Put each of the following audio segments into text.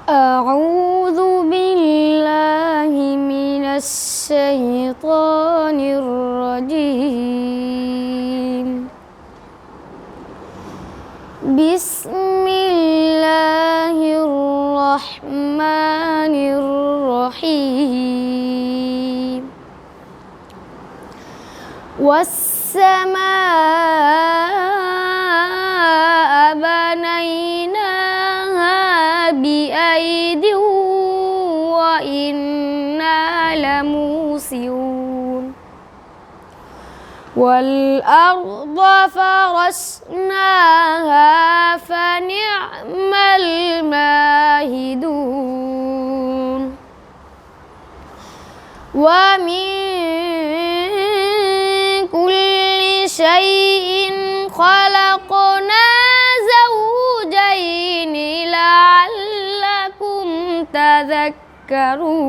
أعوذ بالله من الشيطان الرجيم. بسم الله الرحمن الرحيم. والسماء بنيناها بأيد وإنا لموسعون. والأرض فرشناها فنعم الماهدون. ومن كل شيء خلقنا زوجين لعلكم تذكرون.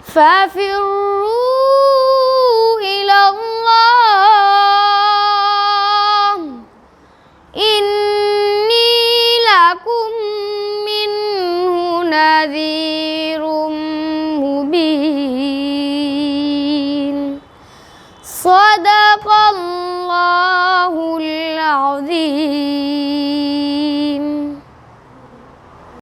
ففروا إلى الله إني لكم منه نذير مبين. صدق الله العظيم.